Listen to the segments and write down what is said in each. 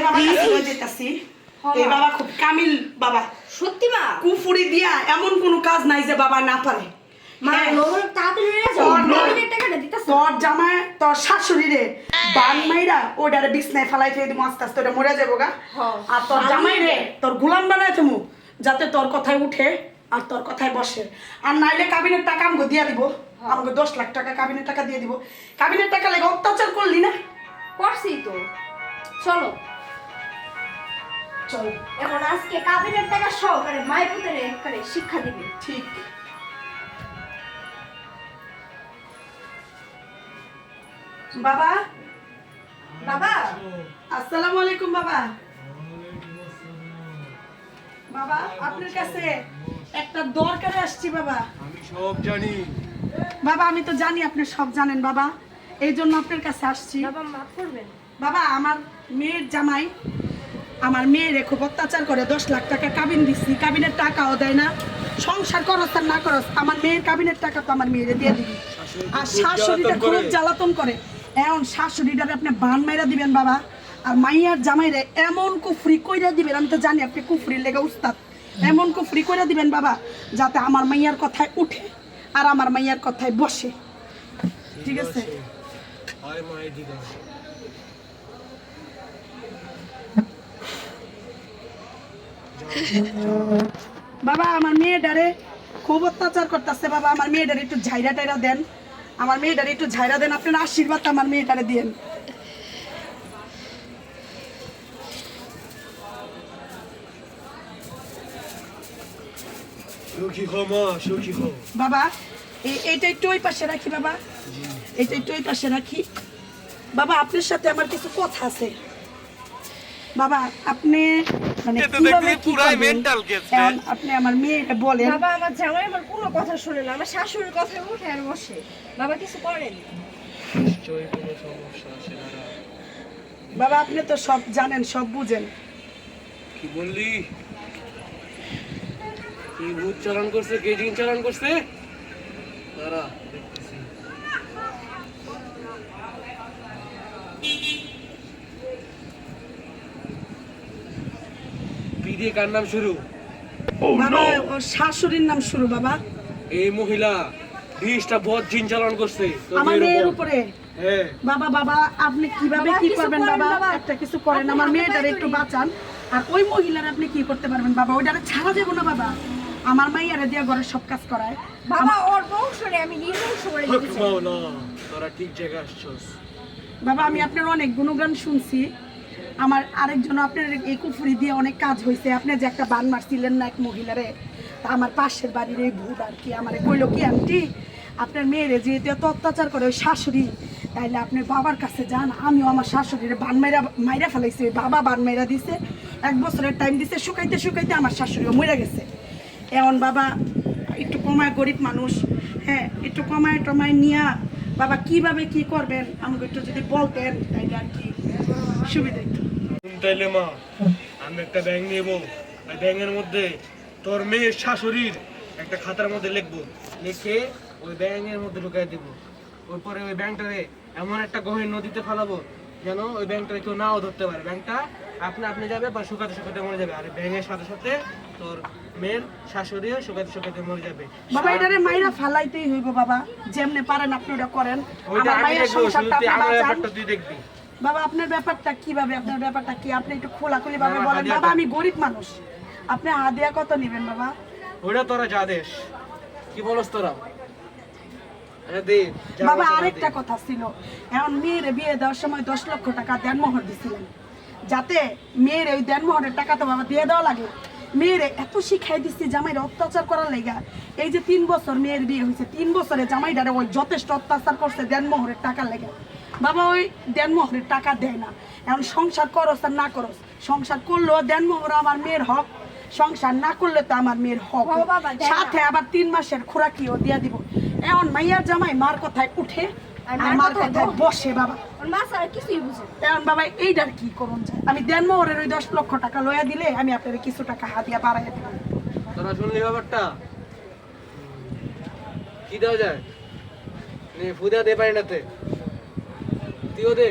বাবা কাছে লয়ে যাইতাছি এই বাবা খুব কামিল বাবা সত্যি মা কুফুরি দিয়া এমন কোন কাজ নাই যে বাবা না পারে মা লোভর তাড়াতাড়ি নিয়ে যাও নবীনের টাকাটা দিতাছ তোর জামাই তোর শাশুড়ি রে বান মাইরা ওডারে বিছনায় ফেলাই থই দিমু আস্তে আস্তে ওটা মরে যাবো গা আর তোর জামাই রে তোর গোলাম বানাই থমু যাতে তোর কথায় উঠে আর তোর কথায় বসে আর নাইলে কাবিনের টাকা আমগো দিয়া দিব আমগো 10 লাখ টাকা কাবিনের টাকা দিয়ে দিব কাবিনের টাকা লাগে অত্যাচার করলি না করছি তো চলো চল এখন আজকে কাবিনের টাকা সহকারে মায়ের পুত্রের একবারে শিক্ষা দিবি ঠিক বাবা বাবা আসসালামু আলাইকুম বাবা বাবা আপনার কাছে একটা দরকারে আসছি বাবা আমি সব জানি বাবা আমি তো জানি আপনি সব জানেন বাবা এই জন্য আপনার কাছে আসছি বাবা মাফ করবেন বাবা আমার মেয়ের জামাই আমার মেয়েরে খুব অত্যাচার করে 10 লাখ টাকা কাবিন দিচ্ছি কাবিনের টাকাও দেয় না সংসার করস আর না করস আমার মেয়ের কাবিনের টাকা তো আমার মেয়েরে দিয়ে দিবি আর শাশুড়িটা খুব জ্বালাতন করে এখন শাশুড়িটারে আপনি বান মাইরা দিবেন বাবা আর মাইয়ার জামাইরে এমন কুফরি কইরা দিবেন আমি তো জানি আপনি কুফরির লেগে উস্তাদ এমন কুফরি কইরা দিবেন বাবা যাতে আমার মাইয়ার কথায় উঠে আর আমার মাইয়ার কথায় বসে ঠিক আছে আয় মা এদিকে বাবা আমার মেয়েটারে খুব অত্যাচার করতেছে বাবা আমার মেয়েটারে একটু ঝাইরা টাইরা দেন আমার মেয়েটারে একটু ঝাইরা দেন আপনার আশীর্বাদ আমার মেয়েটারে দিয়েন সুখী হও মা সুখী হও বাবা এইটা একটু ওই পাশে রাখি বাবা এইটা একটু ওই পাশে রাখি বাবা আপনার সাথে আমার কিছু কথা আছে বাবা আপনি মানে কিভাবে কি করবেন? এখন আপনি আমার মেয়েকে বলেন বাবা আমার জামাই আমার কোনো কথা শুনে না আমার শাশুড়ির কথা উঠে আর বসে বাবা কিছু করেন নিশ্চয়ই কোনো সমস্যা আছে না বাবা আপনি তো সব জানেন সব বুঝেন কি বললি কি ভূত চালান করছে কে জিন চালান করছে তারা দেখতেছি বিদে কার নাম শুরু বাবা ওর শাশুড়ির নাম শুরু বাবা এই মহিলা 20টা বদ জিন চালান করছে তোদের আমার মেয়ের উপর। উপরে হ্যাঁ বাবা বাবা আপনি কিভাবে বাবা, কি কিছু করবেন করেন বাবা বাবা। একটা কিছু করেন আপনি আমার হাতে মেয়েটারে পায়ে একটু ধরি। বাঁচান আর ওই মহিলার আপনি কি করতে পারবেন বাবা ওইটারে ছাড়া যাবো না বাবা আমার মাইয়ারে দিয়ে ঘরের সব কাজ করায় বাবা ওর বংশরে আমি নির্বংশ করে দিতে চাই মাও না তোরা ঠিক জায়গায় আসছস বাবা আমি আপনার অনেক গুণগান শুনছি আমার আরেকজন আপনার এই কুফুরি দিয়ে অনেক কাজ হয়েছে আপনি যে একটা বান মারছিলেন না এক মহিলারে তা আমার পাশের বাড়ির এই ভূত আর কি আমার কইলো কি আন্টি আপনার মেয়েরে যেহেতু এত অত্যাচার করে ওই শাশুড়ি তাইলে আপনি বাবার কাছে যান আমিও আমার শাশুড়ির বান মাইরা ফেলাইছি ওই বাবা বান মাইরা দিছে 1 বছরের টাইম দিছে শুকাইতে শুকাইতে আমার শাশুড়িও মরে গেছে এখন বাবা একটু কমায় গরিব মানুষ হ্যাঁ একটু কমায় টমায় নিয়া বাবা কিভাবে কি করবেন আমাকে একটু যদি বলতেন তাইলে আর কি সুবিধা হতো তাইলে মা আমি একটা ব্যাংক নেবো ওই ব্যাংকের মধ্যে তোর মেয়ের শাশুড়ির একটা খাতার মধ্যে লিখবো লিখে ওই ব্যাংকের মধ্যে ঢুকাই দিব ওরপরে ওই ব্যাংকটারে এমন একটা গহীন নদীতে ফেলাবো যেন ওই ব্যাংকটারে কেউ নাও ধরতে পারে ব্যাংকটা আপনি আপনি যাবে বা শুকাতে শুকাতে মরে যাবে আর ব্যাংকের সাথে সাথে তোর মেয়ের শাশুড়িও শুকাতে শুকাতে মরে যাবে বাবা এটারে মাইরা ফালাইতেই হইব বাবা যেমনে পারেন আপনি ওটা করেন ওইটা আমার আমি মায়ের দেখবো শুধু সংসারটা তুই আপনি আমার বাঁচান। ব্যাপারটা তুই দেখবি বাবা আপনার ব্যাপারটা কিভাবে আপনার ব্যাপারটা কি আপনি একটু খোলাখুলি ভাবে আমার বলেন হাদিয়াটা- বাবা আমি গরিব মানুষ আপনি হাদিয়া কত নেবেন বাবা ওইটা তোরা যা দেশ কি বলস তোরা হ্যাঁ দে যা বাবা বলছ তা আরেকটা দে। কথা ছিল এখন মেয়ের বিয়ে দেওয়ার সময় 10 লক্ষ টাকা দেনমোহর দিছিলেন যাতে মেয়ের ওই দেনমোহরের টাকা তো বাবা দিয়ে দেওয়া লাগে মেয়ের এত শিখাই দিচ্ছি জামাইরা অত্যাচার করার লেগা এই যে 3 বছর মেয়ের বিয়ে হয়েছে 3 বছরে জামাইটারে ওই যথেষ্ট অত্যাচার করছে দেনমোহরের টাকা লেগে বাবা ওই দেনমোহরের টাকা দেয় না এখন সংসার করস আর না করস সংসার করলেও দেনমোহর আমার মেয়ের হক সংসার না করলে তো আমার মেয়ের হক ও বাবা, দেয় না। সাথে আবার 3 মাসের খোরাকিও দিয়া দিব এখন মাইয়ার জামাই মার কথায় উঠে আর আর মার মার কথায় কথায় বসে বাবা ওর মা ছাড়া কিছুই বুঝে না। এখন বাবা এইটার কি করুন যায় আমি দেনমোহরের ওই 10 লক্ষ টাকা লইয়া দিলে আমি আপনার কিছু টাকা হাতিয়া বাড়াইয়া দিব তোরা শুনলি ব্যাপারটা কি দেওয়া যায় নে ফুদা দে পারি নাতে তুইও দে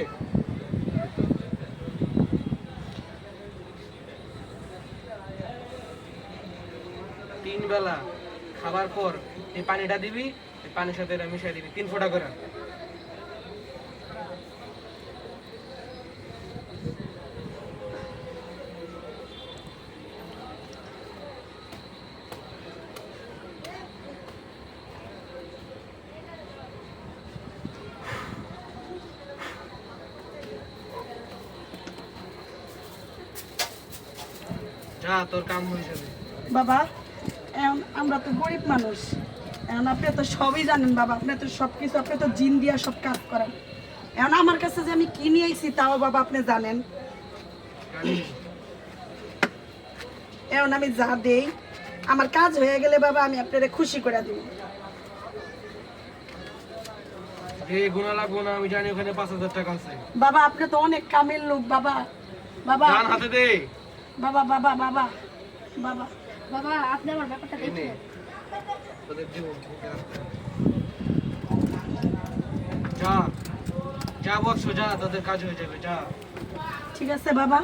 দেওয়ার পর এই পানিটা দিবি, এই পানির সাথে এটা মিশিয়ে দিবি 3 ফোঁটা করে। যা তোর কাম হয়ে যাবে। বাবা এখন আমরা তো গরিব মানুষ, এখন আপনি তো সবই জানেন বাবা, আপনি তো সব কিছু, আপনি তো জিন দিয়া সব কাজ করেন। এখন আমার কাছে যে আমি কি নিয়ে আইছি তাও বাবা আপনি জানেন। এখন আমি যা দেই আমার কাজ হয়ে গেলে বাবা আমি আপনারে খুশি করে দিব। এই গুণা লাগবো না, আমি জানি ওখানে 5,000 টাকা আছে। বাবা আপনি তো অনেক কামের লোক বাবা। বাবা ডান হাতে দে। বাবা বাবা বাবা বাবা বাবা আপনি আমার ব্যাপারটা এনে দেখেন। তোদের দিব। যা যা বৎস যা, তোদের কাজ হয়ে যাবে, যা। ঠিক আছে বাবা।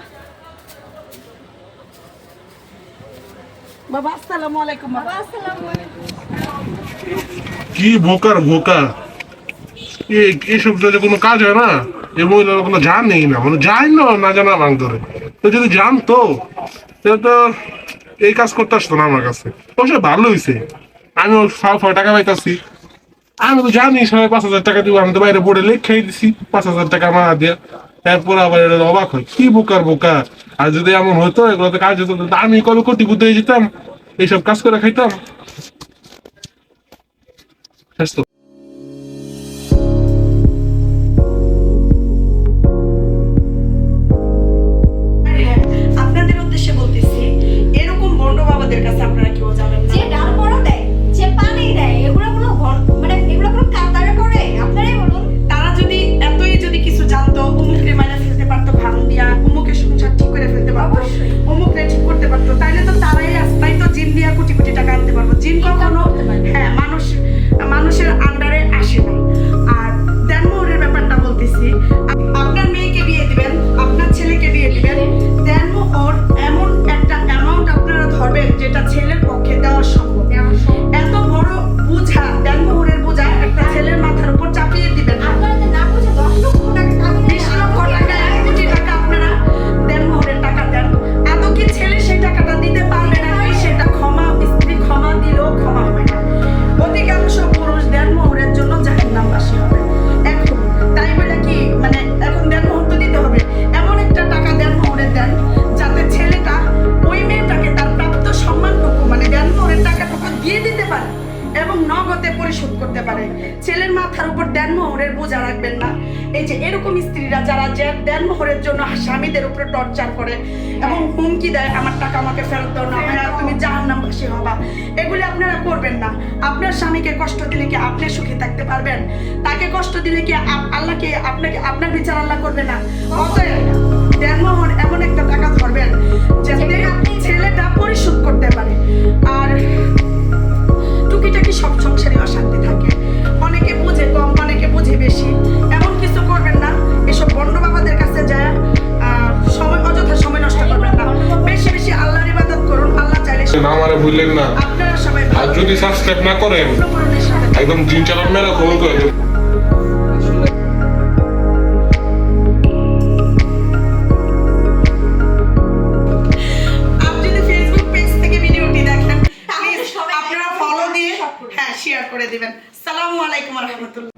বাবা আসসালামু আলাইকুম বাবা। বাবা আসসালামু আলাইকুম। কি বোকার বোকা, এইসব যদি কোনো কাজ হয় না, এই মহিলার কোনো জান নেই না, মানে যাই না না জানা ভাঙ ধরে। তো যদি জানতো তাহলে তো এই কাজ করতে আসতো না আমার কাছে। অবশ্য ভালো হয়েছে, আমি 5 টাকা পাইতাছি। আমি তো জানি সবাই 5,000 টাকা দিব, আমি তো বাইরে বোর্ডে লিখেই দিছি 5,000 টাকা আমার দিয়ে। এরপর আবার এটা অবাক হয়, কি বোকার বোকা। আর যদি এমন হতো এগুলোতে কাজ হতো, তো আমি কবে কোটিপতি হয়ে যেতাম, এইসব কাজ করে খাইতাম। স্বাস্থ্য হ্যাঁ, আপনাদের উদ্দেশ্যে বলতেছি, এরকম বন্ড বাবাদের কাছে আপনারা কেউ যাবেন না। যে ডাল বড় দেয়, যে পানি দেয়, এগুলো মানে এগুলো কোনো কাতারে করে আপনারাই বলুন। তারা যদি এতই যদি কিছু জানতো, অমুকরে মাইনা ফেলতে পারতো ভান দিয়া, অমুকের সংসার ঠিক করে ফেলতে পারতো, অবশ্যই। অমুকরে ঠিক করতে পারতো, তাইলে তো তারাই রাস্তায় তো জিন দিয়া কোটি কোটি টাকা আনতে পারবো। জিন কখনো হ্যাঁ মানুষের আন্ডারে আসে না। আর দেনমোহরের ব্যাপারটা বলতেছি, আপনার মেয়েকে বিয়ে দিবেন, আপনার ছেলেকে বিয়ে দিবেন, দেনমোহর এমন একটা অ্যামাউন্ট আপনারা ধরবেন যেটা ছেলের পক্ষে দেওয়া সম্ভব। এত বড় বোঝা, দেনমোহরের বোঝা একটা ছেলের মাথার উপর চাপিয়ে দিবেন না। আপনারা যে না বুঝে 10 লক্ষ টাকা কামিয়ে 20 লক্ষ টাকা, 1 কোটি টাকা আপনারা দেনমোহরের টাকা দেন। আদৌ কি ছেলে সেই টাকাটা দিতে পারবে নাকি? সেটা ক্ষমা, স্ত্রী ক্ষমা দিলেও ক্ষমা হবে না। অধিকাংশ পুরুষ দেনমোহরের জন্য জাহান্নামবাসী হবে। এখন তাই বলে কি মানে এখন দেনমোহর তো দিতে হবে, এমন একটা টাকা দেনমোহরে দেন যাতে ছেলেটা ওই মেয়েটাকে তার প্রাপ্ত সম্মানটুকু মানে দেনমোহরের টাকাটুকু দিয়ে দিতে পারে এবং নগদে পরিশোধ করতে পারে। ছেলের মাথার উপর দেনমোহরের বোঝা রাখবেন না। এই যে এরকম স্ত্রীরা যারা যে দেনমোহরের জন্য স্বামীদের উপরে টর্চার করে এবং হুমকি দেয়, আমার টাকা আমাকে ফেরত দাও, না হয় তুমি জাহান্নামবাসী হবা, এগুলি আপনারা করবেন না। আপনার স্বামীকে কষ্ট দিলে কি আপনি সুখী থাকতে পারবেন? তাকে কষ্ট দিলে কি আল্লাহকে আপনাকে আপনার বিচার আল্লাহ করবে না? অতএব দেনমোহর এমন একটা টাকা ধরবেন যাতে ছেলেটা পরিশোধ করতে পারে। আর টুকিটাকি সব সংসারে অশান্তি থাকে, অনেকে বুঝে কম, অনেকে বুঝে বেশি, এমন কিছু করবেন না। এসব বন্ড বাবাদের কাছে যায় সময় অযথা সময় নষ্ট করবেন না। বেশি বেশি আল্লাহর ইবাদত করুন, আল্লাহ চাইলে আমারে ভুললেন না। আপনারা সবাই আর ভালো যদি সাবস্ক্রাইব না করেন, পূর্ণপূরণের সাথে একদম জিন চালান মেরে কমেন্ট করে দেবেন। আপনি যদি ফেসবুক পেজ থেকে ভিডিওটি দেখেন, প্লিজ আপনারা ফলো দিয়ে হ্যাঁ শেয়ার করে দিবেন। আসসালামু আলাইকুম ওয়া রাহমাতুল্লাহ।